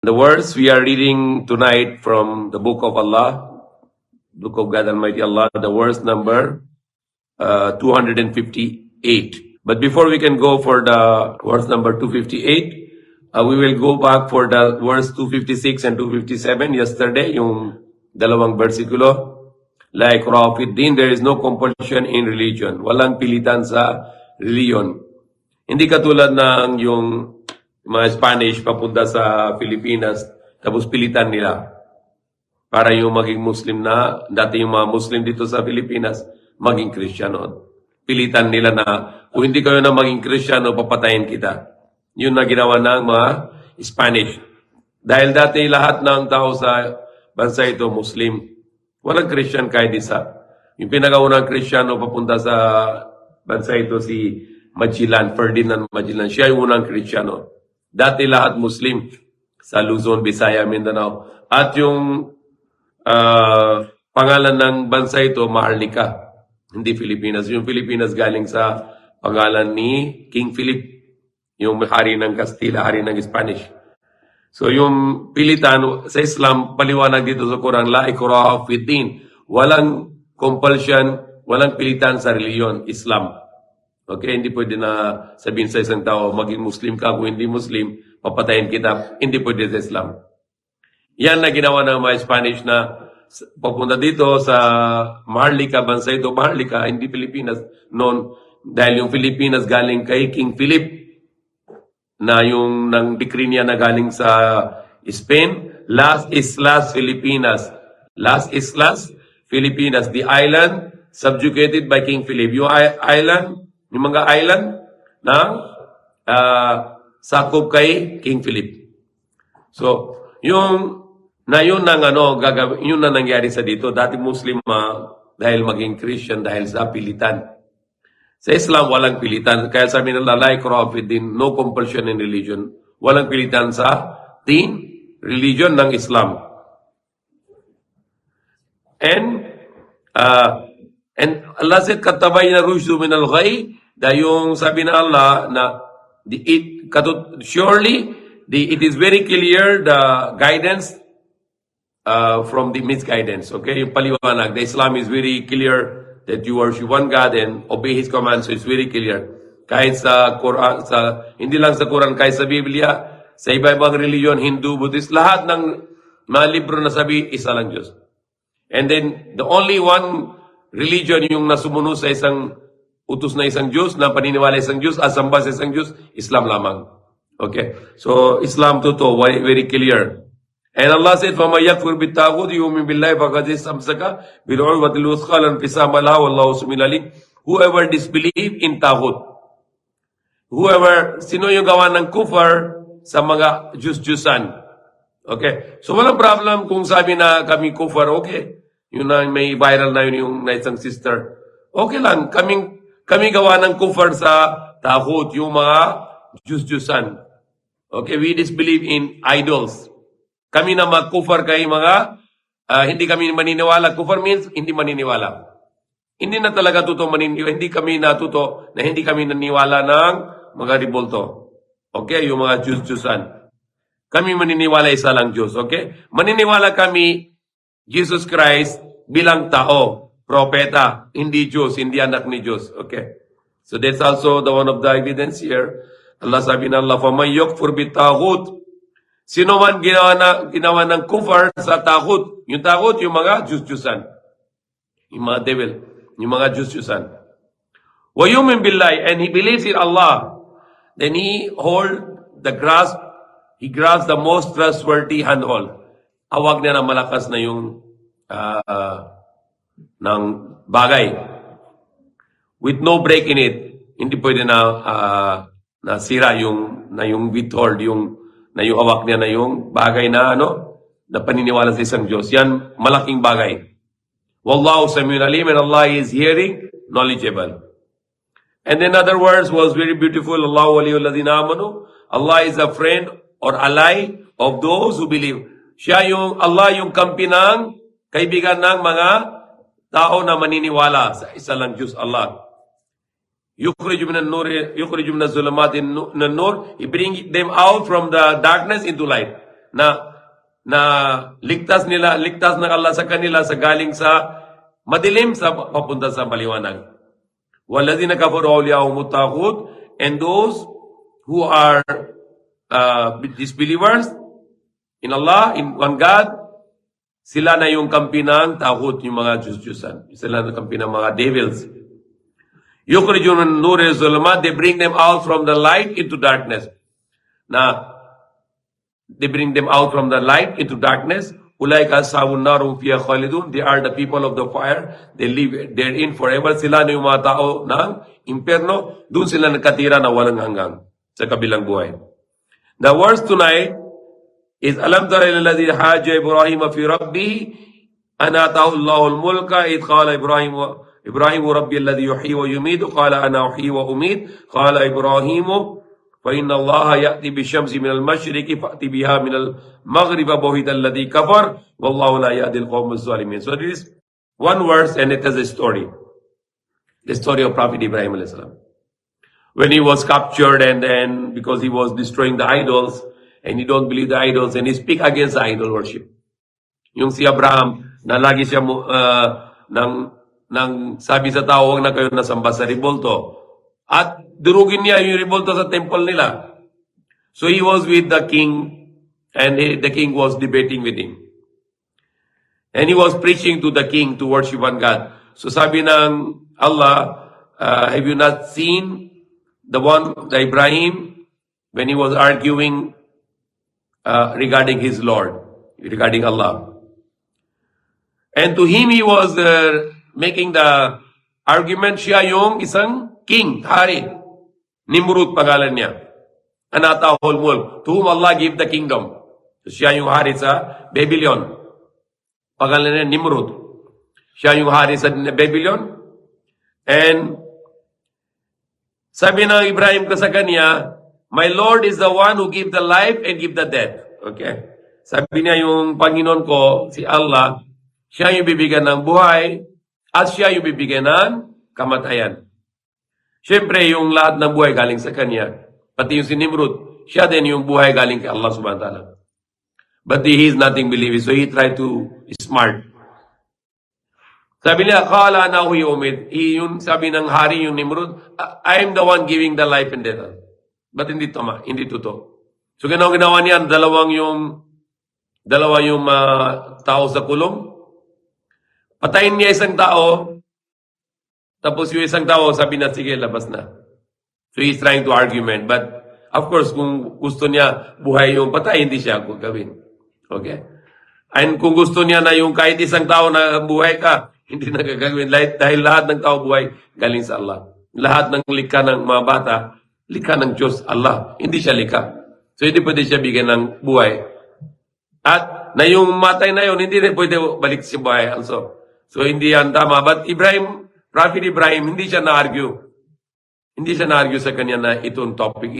The words we are reading tonight from the Book of Allah, Book of God Almighty Allah, the verse number 258. But before we can go for the verse number 258, we will go back for the verse 256 and 257 yesterday, yung dalawang versikulo. La ikraha fid din, there is no compulsion in religion. Walang pilitan sa reliyon. Hindi katulad ng yung mga Spanish papunta sa Pilipinas, tapos pilitan nila para yung maging Muslim na, dati yung mga Muslim dito sa Pilipinas, maging Kristiyano. Pilitan nila na, kung hindi kayo na maging Kristiyano, papatayin kita. Yun na ginawa ng mga Spanish. Dahil dati lahat ng tao sa bansa ito, Muslim. Walang Christian kahit isa. Yung pinakaunang Kristiyano papunta sa bansa ito, si Magellan, Ferdinand Magellan. Siya yung unang Kristiyano. Dati lahat Muslim sa Luzon, Visaya, Mindanao. At yung pangalan ng bansa ito, Maharlika. Hindi Pilipinas. Yung Pilipinas galing sa pangalan ni King Philip, yung hari ng Castilla, hari ng Spanish. So yung pilitan sa Islam, paliwanag dito sa Quran, la ikraha fid din. Walang compulsion, walang pilitan sa reliyon, Islam. Okay, hindi pwede na sabihin sa isang tao, maging Muslim ka, kung hindi Muslim, papatayin kita. Hindi pwede sa Islam. Yan na ginawa ng mga Spanish na papunta dito sa Maharlika, bansa ito, Maharlika, hindi Pilipinas noon. Dahil yung Pilipinas galing kay King Philip, na yung nang decree niya na galing sa Spain, Las Islas Filipinas. Las Islas Filipinas, the island subjugated by King Philip. Yung island, yung mga island na sakop kay King Philip. So, yung na yun nang gagawin, yun na nangyari sa dito. Dati Muslim dahil maging Christian dahil sa pilitan. Sa Islam, walang pilitan. Kaya sabi nila, la ikraha fid din, no compulsion in religion. Walang pilitan sa religion ng Islam. And Allah said, katabayna rushdu min al-ghay, dahil yung sabi na Allah na surely it is very clear the guidance from the misguidance. Okay, yung paliwanag. The Islam is very clear that you worship one God and obey His commands. So it's very clear. Kahit sa Quran, hindi lang sa Quran, kahit sa Biblia, sa iba-ibang religion, Hindu, Buddhist, lahat ng mga libro na sabi, isa lang Diyos. And then, the only one religion yung nasumunod sa isang utos na isang Diyos, na paniniwala isang Diyos, asamba sa isang Diyos, Islam lamang. Okay? So, Islam totoo, very, very clear. And Allah said, فَمَا يَكْفُرْ بِالتَّاغُوتِ يُؤْمِنْ بِاللَّهِ فَقَدِ اسْتَمْسَكَ بِالْعُرْوَةِ الْوُثْقَى لَا انْفِصَامَ لَهَا وَاللَّهُ سَمِيعٌ عَلِيمٌ. Whoever disbelieve in Taghut. Sino yung gawa ng kufar sa mga Diyos-Diyusan. Okay? So walang problem kung sabi na kami kufar, okay. Yun na may viral na yun yung na isang sister. Okay lang, kami gawa ng kufar sa Taghut, yung mga Diyos-Diyusan. Okay, we disbelieve in idols. Kami na mag-kufar kay mga, hindi kami maniniwala. Kufar means, hindi maniniwala. Hindi na talaga totoo maniniwala. Hindi kami natuto na hindi kami naniniwala ng mga ribolto. Okay, yung mga Diyos-Diyusan. Kami maniniwala isa lang Diyos. Okay? Maniniwala kami, Jesus Christ, bilang tao, propeta, hindi Diyos, hindi anak ni Diyos. Okay? So that's also the one of the evidence here. Allah sabi na Allah, فَمَنْ يَكْفُرْ بِالتَّاغُوتِ. Sino man ginawa ng kufar sa Taghut. Yung Taghut, yung mga Diyos-Diyusan. Yung mga devil. Yung mga Diyos-Diyusan. وَيُؤْمِنْ بِاللَّهِ. And he believes in Allah. Then he grasps the most trustworthy handhold. Awag niya na malakas na yung ng bagay. With no break in it. Hindi pwede na sira yung withhold, yung awak niya na yung bagay na na paniniwala sa isang Diyos. Yan, malaking bagay. Wallahu Sami'un Alim, and Allah is hearing, knowledgeable. And then other words was very beautiful. Allahu waliyul ladina amanu. Allah is a friend or ally of those who believe. Allah yung kampi ng kaibigan ng mga tao na maniniwala sa isa lang Diyos, Allah. Yukhriju min az-zulumati ila an-nur. He bring them out from the darkness into light. na ligtas ng Allah sa kanila sa galing sa madilim sa papunta sa maliwanag. Walladhina kafaru awliyahum at-taghut, and those who are disbelievers in Allah, in one God, sila na yung kampi ng taghut, yung mga Diyos-Diyosan. Sila na kampi ng mga devils. Yukhrijun an-nur az-zulumat, they bring them out from the light into darkness. They bring them out from the light into darkness. Ulaika ashabun nar hum fiha khalidun. They are the people of the fire. They live therein forever. Sila na yung mga tao ng impyerno. Doon sila nakatira na walang hanggang sa kabilang buhay. The verse tonight is Alam tara ila alladhi haja Ibrahim fi rabbih an atahu Allahu al-mulka id qala Ibrahim rabbi alladhi yuhyi wa yumiitu qala ana uhyi wa umiit qala Ibrahim فإن الله يأتي بالشمس من المشرق فأتي بها من المغرب بهت الذي كفر والله لا يهدي القوم الظالمين. So this is one verse and it has a story. The story of Prophet Ibrahim alayhi salam. When he was captured and then because he was destroying the idols and he don't believe the idols and he speak against the idol worship. Yung si Abraham na lagi siya nang sabi sa tao, huwag na kayo nasamba sa ribolto. At durugin niya yung revolta sa temple nila. So he was with the king and the king was debating with him. And he was preaching to the king to worship one God. So sabi ng Allah, have you not seen the Ibrahim when he was arguing regarding his Lord, regarding Allah? And to him he was making the argument, siya yung isang king, hari. Nimrud pangalan niya. Anatahul mulk. To whom Allah gave the kingdom. So, siya yung hari sa Babylon. Pangalan niya Nimrud. Siya yung hari sa Babylon. And sabi ng Ibrahim ko sa kanya, my Lord is the one who give the life and give the death. Okay? Sabi niya yung Panginoon ko, si Allah, siya yung bibigyan ng buhay at siya yung bibigyan ng kamatayan. Siyempre, yung lahat ng buhay galing sa kanya. Pati yung si Nimrud, siya din yung buhay galing kay Allah subhanahu wa ta'ala. But he is nothing believing, so he tried to smart. Sabi niya, Kala na huy umid. Yung sabi ng hari, yung Nimrud, I am the one giving the life and death. But hindi totoo. So ginawa niya, dalawa yung tao sa kulong. Patayin niya isang tao, tapos yung isang tao, sabi na, sige, labas na. So he's trying to argument. But, of course, kung gusto niya buhay yung patay, hindi siya gagawin. Okay? And kung gusto niya na yung kahit isang tao na buhay ka, hindi na gagawin. Dahil lahat ng tao buhay, galing sa Allah. Lahat ng likha ng mga bata, likha ng Diyos, Allah. Hindi siya likha. So hindi pwede siya bigyan ng buhay. At na yung matay na yun, hindi rin pwede balik si buhay also. So hindi yan tama. But Prophet Ibrahim, hindi siya na-argue. Hindi siya na-argue sa kanya na itong topic.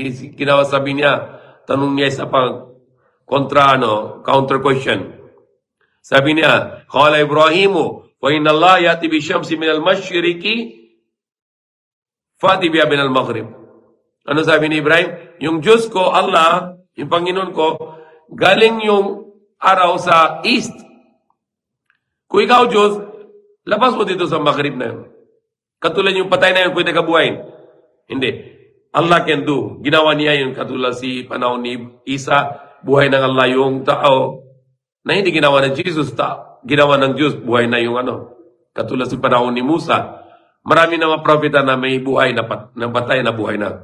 Sabi niya, tanong niya sa counter question. Sabi niya, Qala Ibrahimu, wa inna Allah yati bi syamsi min al-masyriqi fati biha min al-maghrib. Ano sabi ni Ibrahim? Yung Diyos ko, Allah, yung Panginoon ko, galing yung araw sa east. Kung ikaw, Diyos, labas mo dito sa maghrib na yun. Katulad yung patay na yun, pwede ka buhayin. Hindi. Allah can do. Ginawa niya yun katulad si panahon ni Isa, buhay ng Allah yung tao na hindi ginawa ng Jesus, ginawa ng Diyos, buhay na yung katulad si panahon ni Musa. Marami na mga propeta na may buhay na patay na buhay na.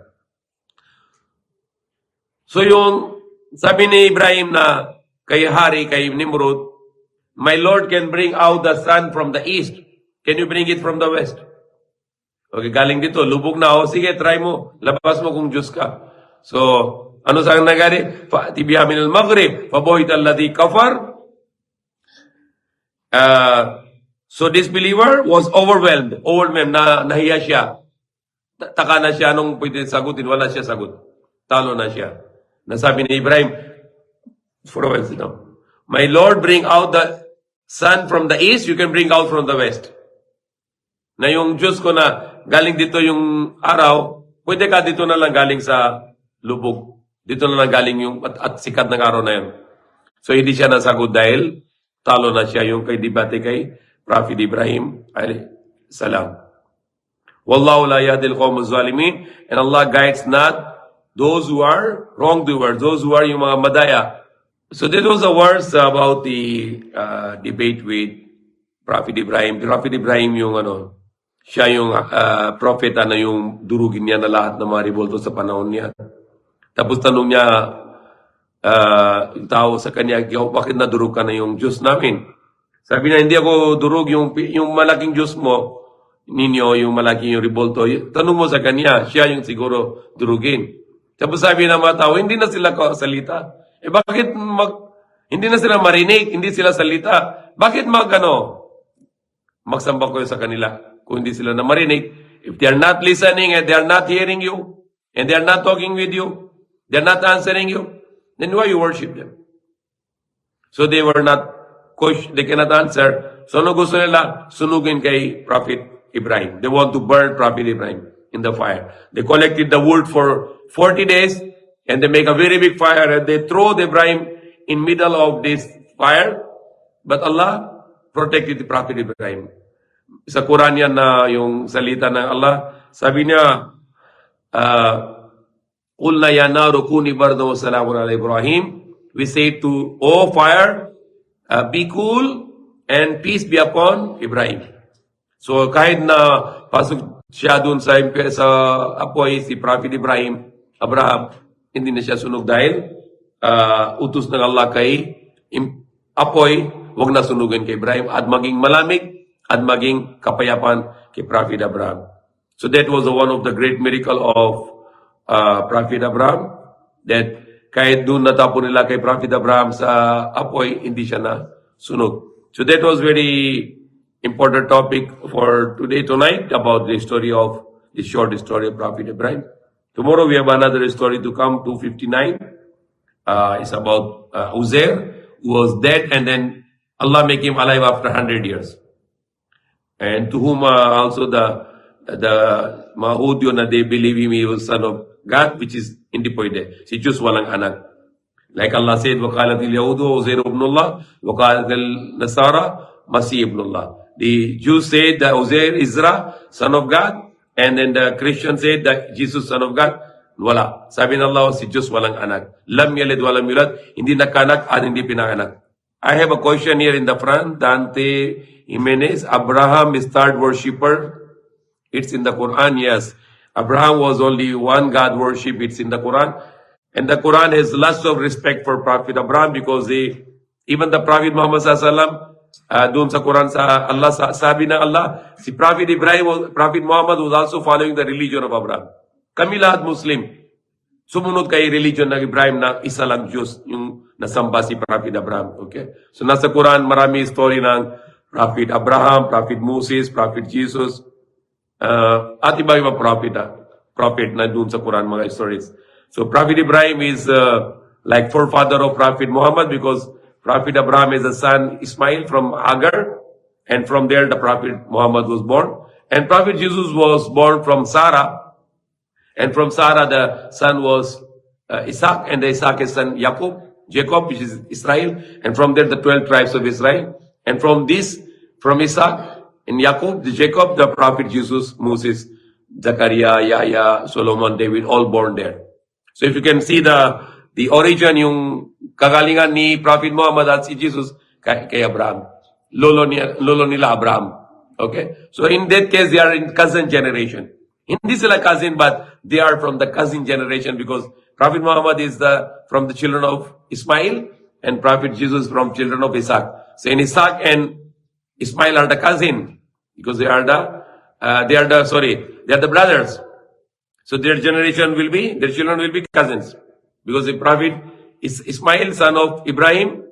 So yung sabi ni Ibrahim na kay hari, kay Nimrod, my Lord can bring out the sun from the east. Can you bring it from the west? Okay, galing dito, lubog na ako. Sige, try mo. Labas mo kung Diyos ka. So, ano sa nangyari? Fa'tibiha min al-maghrib, fabuhit alladhi kafar. So this believer was overwhelmed. Nahiya siya. Taka na siya nung pwede sagutin. Wala siya sagot. Talo na siya. Nasabi ni Ibrahim, for a while, my Lord, bring out the sun from the east, you can bring out from the west. Na yung Diyos ko na galing dito yung araw, pwede ka dito na lang galing sa lubog. Dito na lang galing yung at sikat ng araw na yun. So hindi siya nasagot dahil talo na siya yung kay debate kay Prophet Ibrahim alayhi salam. Wallahu la yahdil qawm zalimin, and Allah guides not those who are wrongdoers, those who are yung mga madaya. So that was the words about the debate with Prophet Ibrahim. Prophet Ibrahim yung siya yung prophet na yung durugin niya na lahat ng mga revolto sa panahon niya. Tapos tanong niya yung tao sa kanya, bakit nadurog ka na yung Diyos namin? Sabi niya, hindi ako durog, yung malaking Diyos mo, ninyo, yung malaking yung revolto. Tanong mo sa kanya, siya yung siguro durugin. Tapos sabi ng mga tao, hindi na sila salita. Bakit hindi na sila marinig, hindi sila salita? Bakit magsamba ko sa kanila kung hindi sila na marinig? If they are not listening and they are not hearing you, and they are not talking with you, they are not answering you, then why you worship them? So they were not, they cannot answer. So ano gusto nila? Sunugin kay Prophet Ibrahim. They want to burn Prophet Ibrahim in the fire. They collected the wood for 40 days, and they make a very big fire, and they throw the Ibrahim in middle of this fire. But Allah protected the Prophet Ibrahim. Sa Quran yan na yung salita ng Allah, sabi niya, Qulna ya naru kuni bardan wa salamun ala Ibrahim. We say to, O fire, be cool and peace be upon Ibrahim. So kahit na pasok siya dun sa apoy, si Prophet Abraham, hindi na siya sunog dahil utos ng Allah kay apoy, wag na sunugin kay Ibrahim at maging malamig at maging kapayapan kay Prophet Abraham. So that was one of the great miracle of Prophet Abraham, that kahit doon natapon nila kay Prophet Abraham sa apoy, hindi siya na sunog. So that was very important topic for tonight, about the story of the short story of Prophet Ibrahim. Tomorrow we have another story to come, 259. It's about Uzair, who was dead, and then Allah make him alive after 100 years. And to whom also the Mahudyo na they believe him he was son of God, which is hindi pwede. Si Diyos walang anak. Like Allah said, وَقَالَتِ الْيَهُودُ Uzair ibn Allah, وَقَالَتِ النَّصَارَى Masih ibn Allah. The Jews said that Uzair Isra, son of God, and then the Christians said that Jesus, son of God. Wala. Sabi ng Allah, si Diyos walang anak. Lam yalid walam yulad, hindi nakanak at hindi pinanganak. I have a question here in the front. Dante Jimenez, Abraham is third worshipper. It's in the Quran, yes. Abraham was only one God worship. It's in the Quran. And the Quran has lots of respect for Prophet Abraham because even the Prophet Muhammad sallallahu doon sa Quran sa Allah, sabi ng Allah, si Prophet Prophet Muhammad was also following the religion of Abraham. Kami lahat Muslim. Sumunod kay religion ng Ibrahim na isa lang Diyos yung nasamba si Prophet Abraham. Okay? So nasa Quran, marami story ng Prophet Abraham, Prophet Moses, Prophet Jesus, at iba-iba prophet na doon sa Quran, mga stories. So Prophet Ibrahim is like forefather of Prophet Muhammad because Prophet Abraham is a son Ismail from Hagar, and from there the Prophet Muhammad was born. And Prophet Jesus was born from Sarah, and from Sarah the son was Isaac, and the Isaac is son Jacob, which is Israel, and from there the 12 tribes of Israel. And from Isaac and Jacob, the Prophet Jesus, Moses, Zachariah, Yahya, Solomon, David, all born there. So if you can see the origin, yung kagalingan ni Prophet Muhammad at si Jesus kay Abraham. Lolo nila Abraham. Okay? So in that case, they are in cousin generation. Hindi sila cousin, but they are from the cousin generation because Prophet Muhammad is from the children of Ismail, and Prophet Jesus from children of Isaac. So in Isaac and Ismail are the cousin because they are the brothers. So their children will be cousins. Because the Prophet is Ismail, son of Abraham,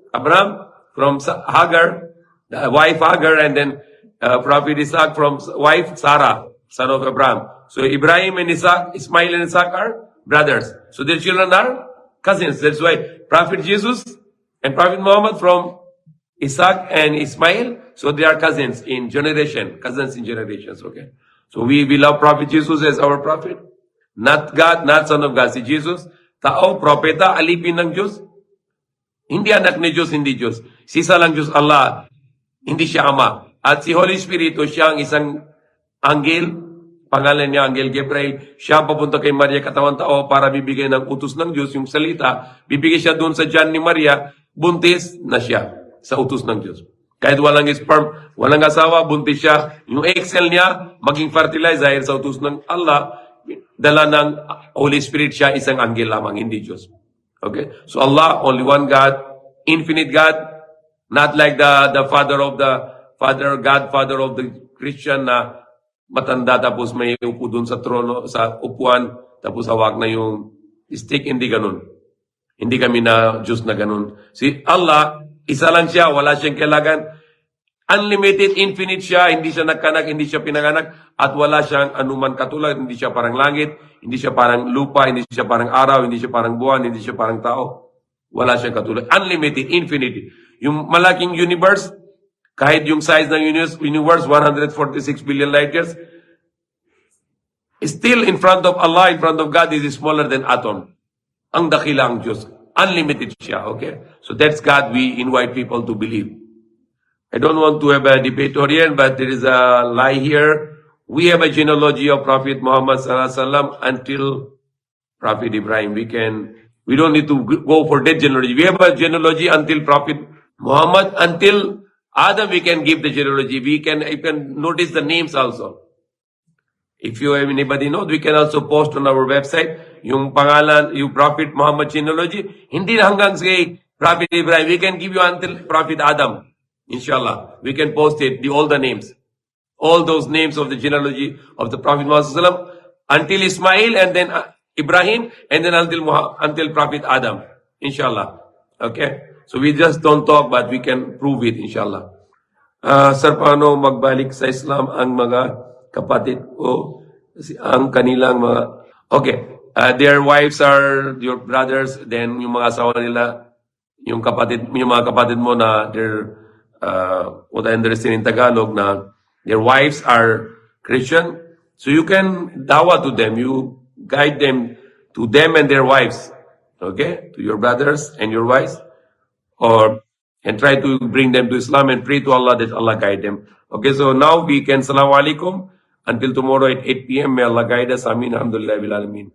from Hagar, the wife Hagar, and then Prophet Isaac from wife Sarah, son of Abraham. So Ibrahim and Ismail and Isaac are brothers. So their children are cousins. That's why Prophet Jesus and Prophet Muhammad from Isaac and Ismail, so they are cousins in generations, okay? So we love Prophet Jesus as our prophet. Not God, not son of God. Si Jesus, tao, propeta, alipin ng Diyos. Hindi anak ni Diyos, hindi Diyos. Si isa lang Diyos Allah, hindi siya Ama. At si Holy Spirit, siya ang isang anghel, pangalan niya Anghel Gabriel, siya ang papunta kay Maria katawan tao para bibigay ng utos ng Diyos, yung salita, bibigay siya doon sa tiyan ni Maria, buntis na siya sa utos ng Diyos. Kahit walang sperm, walang asawa, buntis siya. Yung egg cell niya, maging fertilized dahil sa utos ng Allah, dala ng Holy Spirit siya, isang anghel lamang, hindi Diyos. Okay? So Allah, only one God, infinite God, not like the Godfather of the Christian na matanda tapos may upo doon sa trono, sa upuan, tapos hawak na yung stick, hindi ganun. Hindi kami na Diyos na ganun. Si Allah, isa lang siya, wala siyang kailangan. Unlimited, infinite siya, hindi siya nagkanak, hindi siya pinanganak, at wala siyang anuman katulad, hindi siya parang langit, hindi siya parang lupa, hindi siya parang araw, hindi siya parang buwan, hindi siya parang tao. Wala siyang katulad. Unlimited, infinite. Yung malaking universe, kahit yung size ng universe, 146 billion light years, still in front of Allah, in front of God, is smaller than atom. Ang dakila ang Diyos. Unlimited siya, okay? So that's God we invite people to believe. I don't want to have a debatorian, but there is a lie here. We have a genealogy of Prophet Muhammad sallallahu alaihi wasallam until Prophet Ibrahim. We don't need to go for that genealogy. We have a genealogy until Prophet Muhammad, until Adam. We can give the genealogy. You can notice the names also. If you have anybody knows, we can also post on our website yung pangalan, yung Prophet Muhammad genealogy. Hindi hanggang say Prophet Ibrahim. We can give you until Prophet Adam. Inshallah, we can post it, all the names. All those names of the genealogy of the Prophet Muhammad sallallahu alaihi wasallam until Ismail, and then Ibrahim, and then until Prophet Adam. Inshallah. Okay? So we just don't talk, but we can prove it, inshallah. Sir, paano magbalik sa Islam ang mga kapatid ko, ang kanilang mga... Okay. Their wives are your brothers, then yung mga asawa nila, yung mga kapatid mo na they're what I understand in Tagalog, na their wives are Christian, so you can dawa to them, you guide them to them and their wives, okay, to your brothers and your wives, and try to bring them to Islam and pray to Allah that Allah guide them. Okay, so now we can, Assalamu alaikum, until tomorrow at 8 p.m. May Allah guide us. Amin. Alhamdulillah bil alamin.